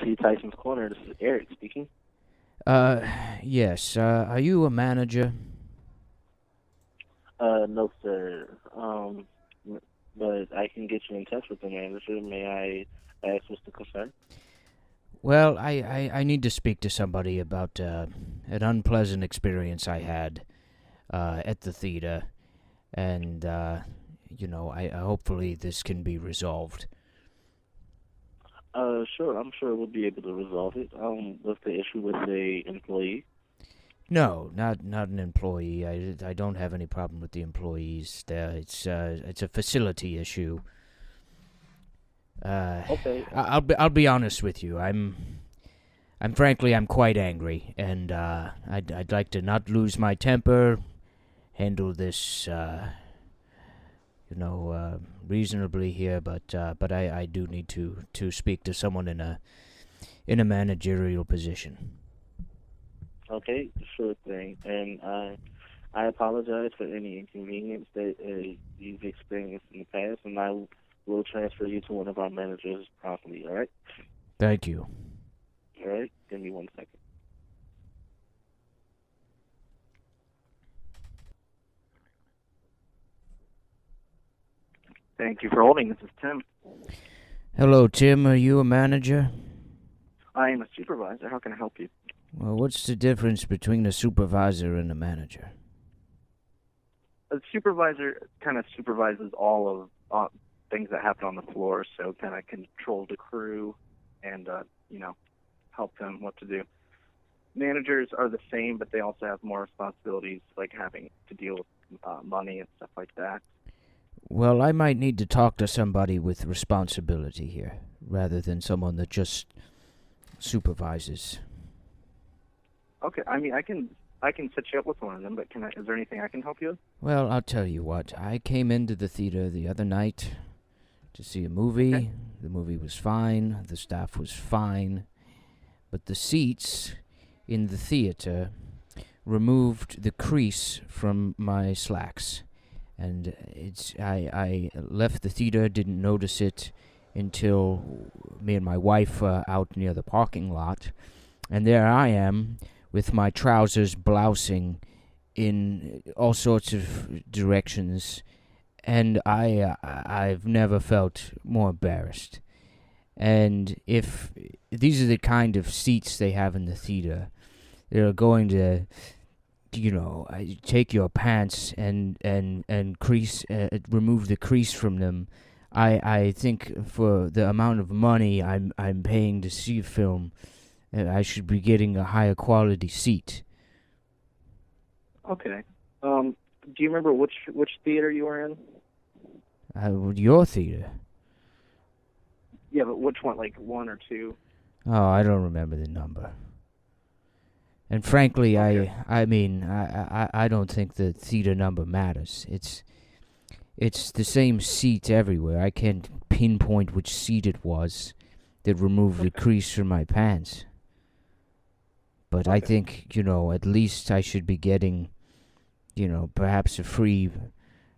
to Tyson's Corner. This is Eric speaking. Yes. Are you a manager? No, sir. But I can get you in touch with the manager. May I ask what's the concern? Well, I need to speak to somebody about an unpleasant experience I had at the theater, and I hopefully this can be resolved. Sure. I'm sure we'll be able to resolve it. What's the issue with the employee? No, not an employee. I don't have any problem with the employees. It's a facility issue. Okay. I'll be honest with you. I'm frankly quite angry, and I'd like to not lose my temper, handle this reasonably here, but I do need to speak to someone in a managerial position. Okay, sure thing. And I apologize for any inconvenience that you've experienced in the past, and I will transfer you to one of our managers promptly, all right? Thank you. All right, give me 1 second. Thank you for holding. This is Tim. Hello, Tim. Are you a manager? I am a supervisor. How can I help you? Well, what's the difference between a supervisor and a manager? A supervisor kind of supervises all of things that happen on the floor, so kind of control the crew and, help them what to do. Managers are the same, but they also have more responsibilities, like having to deal with money and stuff like that. Well, I might need to talk to somebody with responsibility here, rather than someone that just supervises. Okay, I mean, I can set you up with one of them, but is there anything I can help you with? Well, I'll tell you what. I came into the theater the other night to see a movie. Okay. The movie was fine. The staff was fine. But the seats in the theater removed the crease from my slacks. And I left the theater, didn't notice it until me and my wife were out near the parking lot. And there I am with my trousers blousing in all sorts of directions. And I've never felt more embarrassed. And if these are the kind of seats they have in the theater, they're going to, take your pants and crease, remove the crease from them. I think for the amount of money I'm paying to see a film, I should be getting a higher quality seat. Okay. Do you remember which theater you were in? Your theater? Yeah, but which one, like 1 or 2? Oh, I don't remember the number. And frankly, Okay. I don't think the theater number matters. It's the same seat everywhere. I can't pinpoint which seat it was that removed the crease from my pants. But I think, at least I should be getting, perhaps a free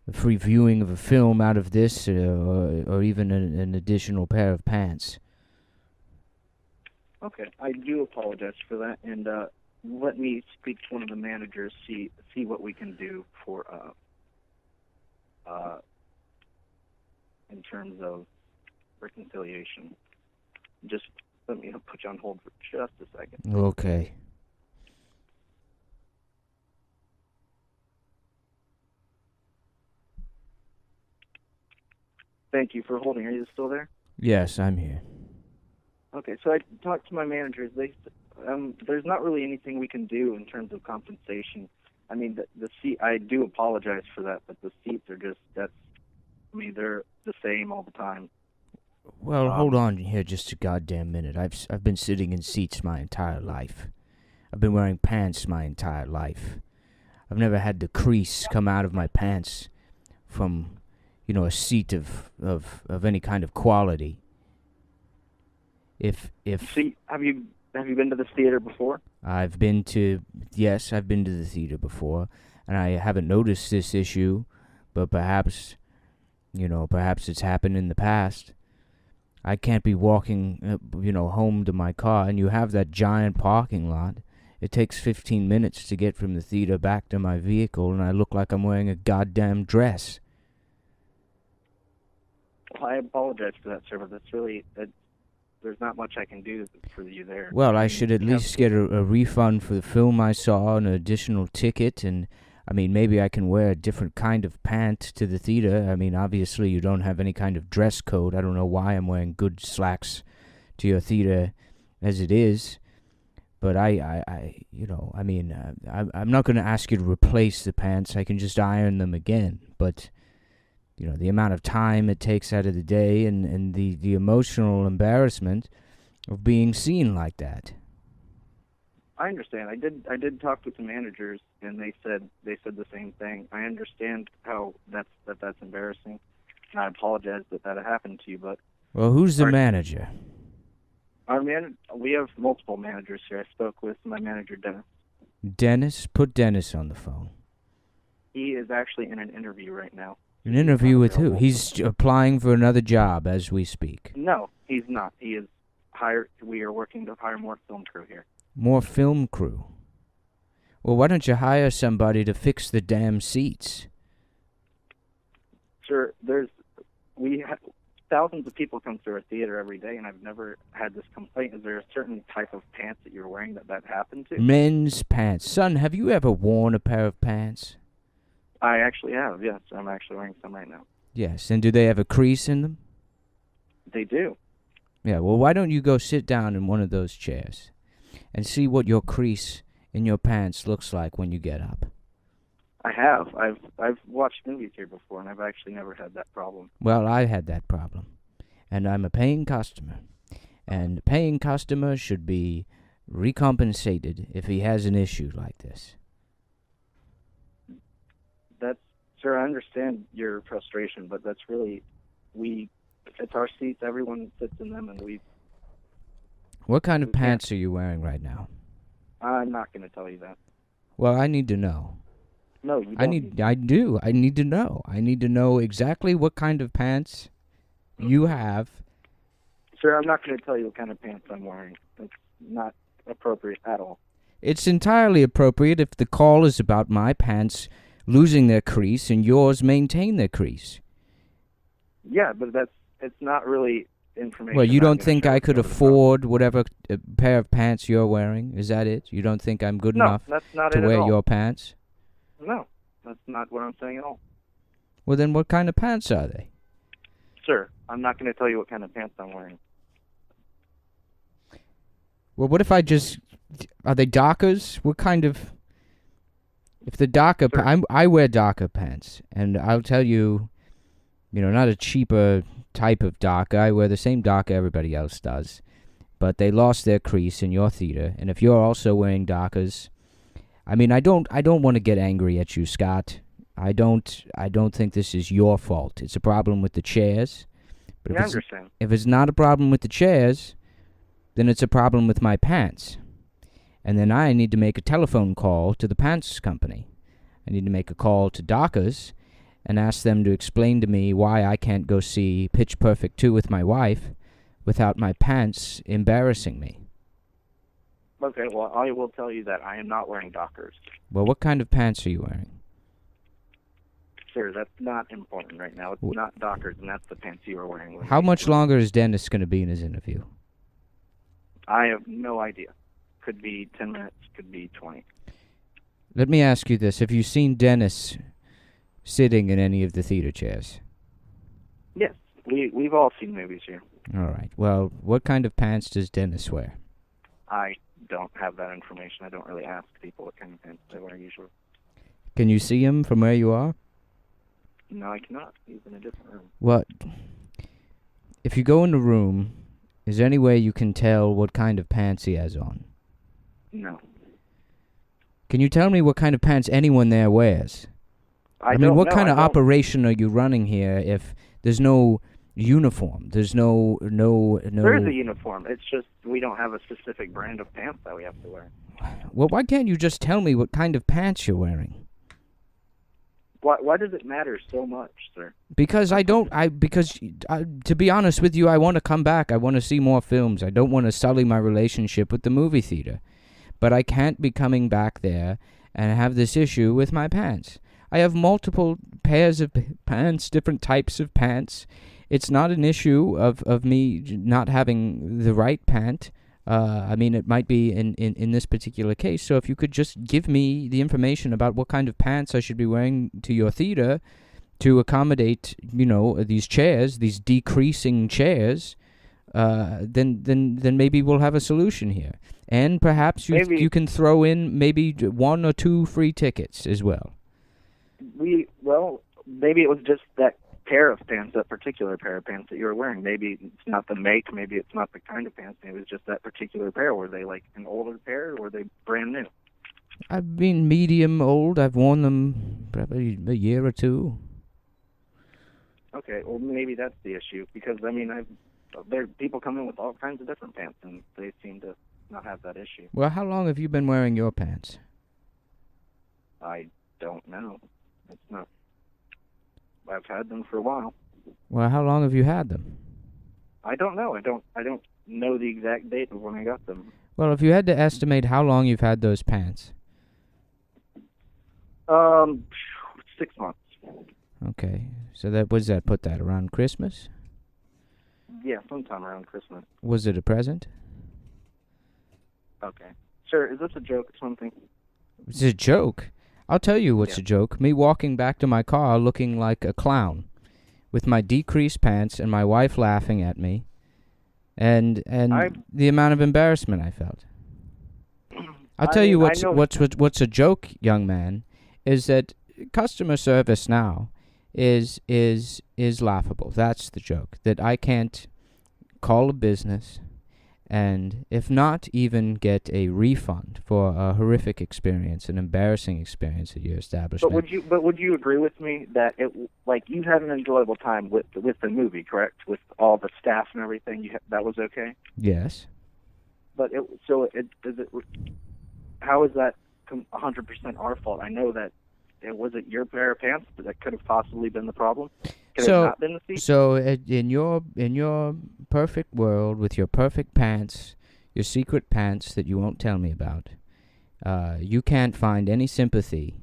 viewing of a film out of this, or even an additional pair of pants. Okay, I do apologize for that, and let me speak to one of the managers, see what we can do for in terms of reconciliation. Just let me put you on hold for just a second. Okay. Thank you for holding. Are you still there? Yes, I'm here. Okay, so I talked to my managers. There's not really anything we can do in terms of compensation. I mean, the seat. I do apologize for that, but the seats are they're the same all the time. Well, hold on here just a goddamn minute. I've been sitting in seats my entire life. I've been wearing pants my entire life. I've never had the crease come out of my pants from, a seat of any kind of quality. If See, have you been to this theater before? I've been to the theater before, and I haven't noticed this issue, but perhaps it's happened in the past. I can't be walking, home to my car, and you have that giant parking lot. It takes 15 minutes to get from the theater back to my vehicle, and I look like I'm wearing a goddamn dress. Well, I apologize for that, sir, but that's really... there's not much I can do for you there. Well, I should at least get a refund for the film I saw, an additional ticket, and, maybe I can wear a different kind of pant to the theater. Obviously you don't have any kind of dress code. I don't know why I'm wearing good slacks to your theater as it is. But I'm not going to ask you to replace the pants. I can just iron them again. But, the amount of time it takes out of the day and the emotional embarrassment of being seen like that. I understand. I did talk with the managers, and they said the same thing. I understand how that's embarrassing, and I apologize that happened to you. But well, who's the manager? We have multiple managers here. I spoke with my manager, Dennis. Dennis? Put Dennis on the phone. He is actually in an interview right now. An interview with who? He's applying for another job as we speak. No, he's not. He is hired. We are working to hire more film crew here. More film crew? Well, why don't you hire somebody to fix the damn seats? Sir, thousands of people come through our theater every day, and I've never had this complaint. Is there a certain type of pants that you're wearing that happened to? Men's pants. Son, have you ever worn a pair of pants? I actually have, yes. I'm actually wearing some right now. Yes, and do they have a crease in them? They do. Yeah, well, why don't you go sit down in one of those chairs and see what your crease in your pants looks like when you get up? I have. I've watched movies here before, and I've actually never had that problem. Well, I had that problem, and I'm a paying customer, and a paying customer should be recompensated if he has an issue like this. Sir, I understand your frustration, but that's really, it's our seats, everyone sits in them, and we... What kind of pants are you wearing right now? I'm not going to tell you that. Well, I need to know. No, you don't. I do. I need to know. I need to know exactly what kind of pants you have. Sir, I'm not going to tell you what kind of pants I'm wearing. It's not appropriate at all. It's entirely appropriate if the call is about my pants losing their crease and yours maintain their crease. Yeah, but it's not really information. Well, you don't think I could afford whatever pair of pants you're wearing? Is that it? You don't think I'm good enough to wear your pants? No, that's not what I'm saying at all. Well, then what kind of pants are they? Sir, I'm not going to tell you what kind of pants I'm wearing. Well, what if I just... Are they Dockers? What kind of... If the Docker... I wear Docker pants, and I'll tell you, not a cheaper type of Docker. I wear the same Docker everybody else does. But they lost their crease in your theater, and if you're also wearing Dockers... I don't want to get angry at you, Scott. I don't think this is your fault. It's a problem with the chairs. But if it's not a problem with the chairs, then it's a problem with my pants. And then I need to make a telephone call to the pants company. I need to make a call to Dockers and ask them to explain to me why I can't go see Pitch Perfect 2 with my wife without my pants embarrassing me. Okay, well, I will tell you that I am not wearing Dockers. Well, what kind of pants are you wearing? Sir, that's not important right now. It's not Dockers, and that's the pants you are wearing. How much longer is Dennis going to be in his interview? I have no idea. Could be 10 minutes, could be 20. Let me ask you this. Have you seen Dennis sitting in any of the theater chairs? Yes, we've all seen movies here. All right. Well, what kind of pants does Dennis wear? I don't have that information. I don't really ask people what kind of pants they wear usually. Can you see him from where you are? No, I cannot. He's in a different room. Well, if you go in the room, is there any way you can tell what kind of pants he has on? No. Can you tell me what kind of pants anyone there wears? I mean, what kind of operation are you running here if there's no uniform? There's no... There is a uniform. It's just we don't have a specific brand of pants that we have to wear. Well, why can't you just tell me what kind of pants you're wearing? Why does it matter so much, sir? Because to be honest with you, I want to come back. I want to see more films. I don't want to sully my relationship with the movie theater. But I can't be coming back there and have this issue with my pants. I have multiple pairs of pants, different types of pants. It's not an issue of me not having the right pant. I mean, it might be in this particular case. So if you could just give me the information about what kind of pants I should be wearing to your theater to accommodate, these chairs, these decreasing chairs, then maybe we'll have a solution here. And perhaps you can throw in maybe 1 or 2 free tickets as well. Maybe it was just that pair of pants, that particular pair of pants that you were wearing. Maybe it's not the make, maybe it's not the kind of pants. Maybe it was just that particular pair. Were they like an older pair, or were they brand new? I've been medium old. I've worn them probably a year or 2. Okay, well maybe that's the issue, because there people come in with all kinds of different pants, and they seem to not have that issue. Well, how long have you been wearing your pants? I don't know. I've had them for a while. Well, how long have you had them? I don't know. I don't know the exact date of when I got them. Well, if you had to estimate how long you've had those pants. 6 months. Okay. So put that around Christmas? Yeah, sometime around Christmas. Was it a present? Okay. Sir, is this a joke or something? It's a joke? I'll tell you what's a joke. Me walking back to my car looking like a clown with my decreased pants and my wife laughing at me and the amount of embarrassment I felt. I'll tell you what's a joke, young man, is that customer service now is laughable. That's the joke. That I can't call a business and if not even get a refund for a horrific experience, an embarrassing experience at your establishment. But would you agree with me that you had an enjoyable time with the movie, correct? With all the staff and everything, that was okay? Yes. But how is that 100% our fault? I know that it wasn't your pair of pants, but that could have possibly been the problem. Could it not been the seat? So in your perfect world, with your perfect pants, your secret pants that you won't tell me about, you can't find any sympathy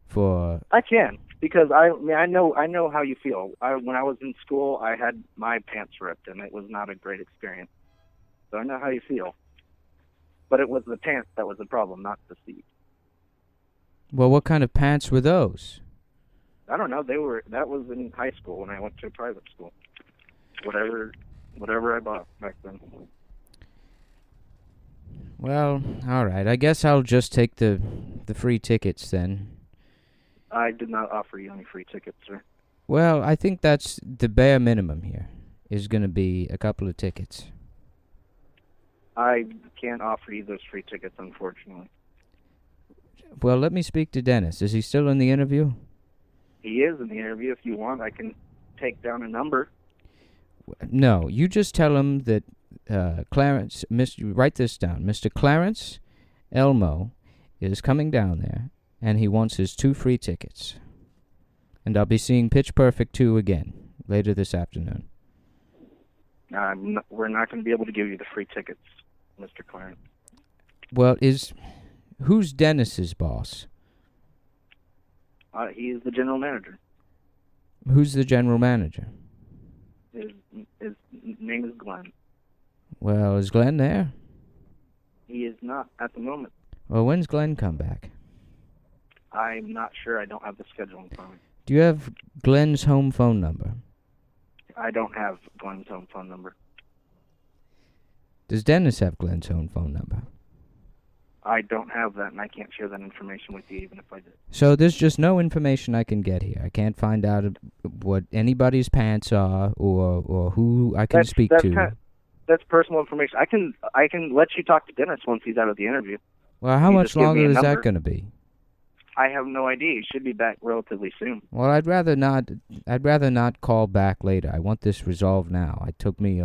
for. I can, because I know how you feel. When I was in school, I had my pants ripped, and it was not a great experience. So I know how you feel. But it was the pants that was the problem, not the seat. Well, what kind of pants were those? I don't know. That was in high school when I went to a private school. Whatever I bought back then. Well, all right. I guess I'll just take the free tickets then. I did not offer you any free tickets, sir. Well, I think that's the bare minimum here, is going to be a couple of tickets. I can't offer you those free tickets, unfortunately. Well, let me speak to Dennis. Is he still in the interview? He is in the interview. If you want, I can take down a number. No, you just tell him that Clarence, write this down. Mr. Clarence Elmo is coming down there, and he wants his 2 free tickets. And I'll be seeing Pitch Perfect 2 again later this afternoon. We're not going to be able to give you the free tickets, Mr. Clarence. Well, who's Dennis's boss? He is the general manager. Who's the general manager? His name is Glenn. Well, is Glenn there? He is not at the moment. Well, when's Glenn come back? I'm not sure. I don't have the schedule in front of me. Do you have Glenn's home phone number? I don't have Glenn's home phone number. Does Dennis have Glenn's home phone number? I don't have that, and I can't share that information with you even if I did. So there's just no information I can get here. I can't find out what anybody's pants are or who I can speak to. That's personal information. I can let you talk to Dennis once he's out of the interview. Well, how much longer is that going to be? I have no idea. He should be back relatively soon. Well, I'd rather not call back later. I want this resolved now. It took me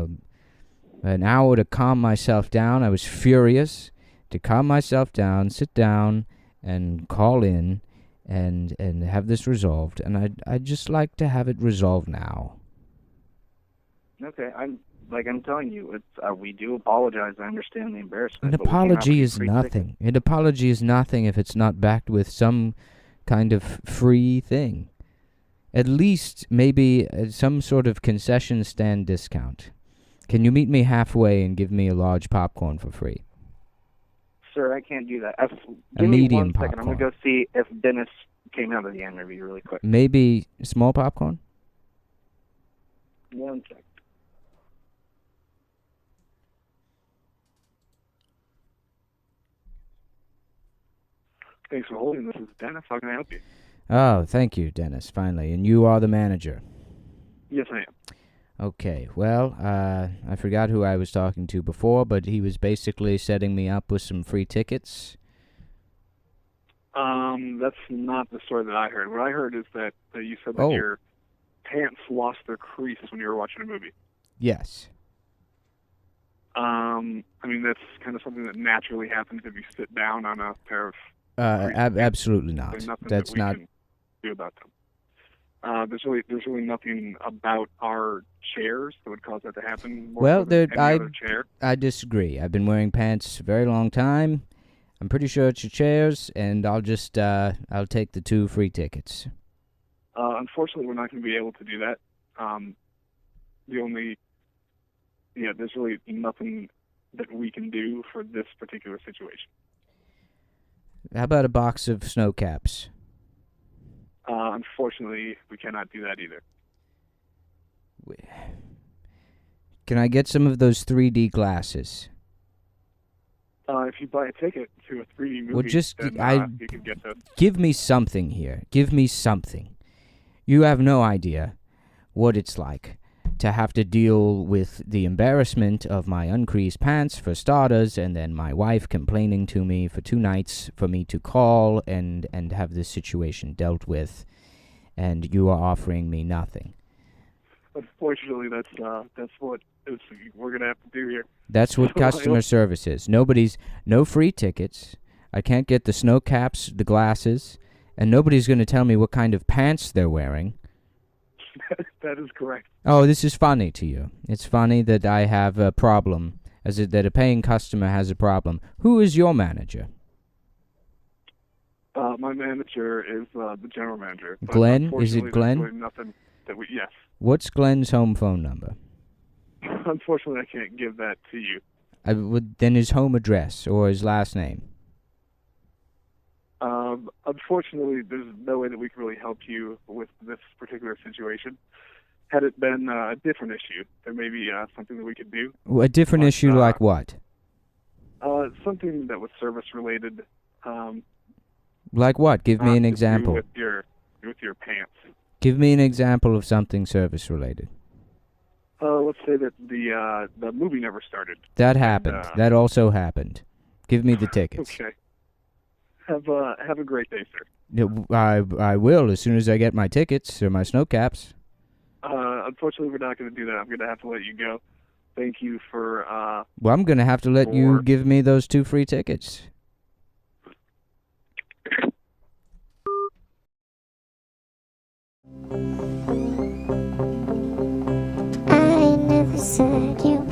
an hour to calm myself down. I was furious. To calm myself down, sit down, and call in, and have this resolved, and I'd just like to have it resolved now. Okay, I'm telling you, it's we do apologize. I understand the embarrassment. An but we can't offer apology you is free nothing. An apology is nothing if it's not backed with some kind of free thing. At least maybe some sort of concession stand discount. Can you meet me halfway and give me a large popcorn for free? Sir, I can't do that. A Give me medium 1 second. I'm popcorn. going to go see if Dennis came out of the interview really quick. Maybe small popcorn? 1 second. Thanks for holding. This is Dennis. How can I help you? Oh, thank you, Dennis, finally. And you are the manager. Yes, I am. Okay, well, I forgot who I was talking to before, but he was basically setting me up with some free tickets. That's not the story that I heard. What I heard is that you said that your pants lost their crease when you were watching a movie. Yes. I mean, that's kind of something that naturally happens if you sit down on a pair of absolutely not. That's not. Can do about them. There's really nothing about our chairs that would cause that to happen. More so than any other chair. I disagree. I've been wearing pants a very long time. I'm pretty sure it's your chairs, and I'll just I'll take the 2 free tickets. Unfortunately, we're not going to be able to do that. There's really nothing that we can do for this particular situation. How about a box of snow caps? Unfortunately, we cannot do that either. Can I get some of those 3D glasses? If you buy a ticket to a 3D movie, well, just then you can get those. Give me something here. Give me something. You have no idea what it's like to have to deal with the embarrassment of my uncreased pants, for starters, and then my wife complaining to me for 2 nights for me to call and have this situation dealt with, and you are offering me nothing. Unfortunately, that's what we're going to have to do here. That's what customer service is. No free tickets. I can't get the snow caps, the glasses, and nobody's going to tell me what kind of pants they're wearing. That is correct. Oh, this is funny to you. It's funny that I have a problem, that a paying customer has a problem. Who is your manager? My manager is the general manager. Glenn? Is it Glenn? Really nothing that yes. What's Glenn's home phone number? Unfortunately, I can't give that to you. Then his home address or his last name? Unfortunately, there's no way that we can really help you with this particular situation. Had it been a different issue, there may be something that we could do. A different issue like what? Something that was service-related. Like what? Give me an example. With your pants. Give me an example of something service-related. Let's say that the movie never started. That happened. That also happened. Give me the tickets. Okay. Have a great day, sir. I will as soon as I get my tickets or my snow caps. Unfortunately, we're not going to do that. I'm going to have to let you go. Thank you for... well, I'm going to have to let you give me those 2 free tickets. I never said you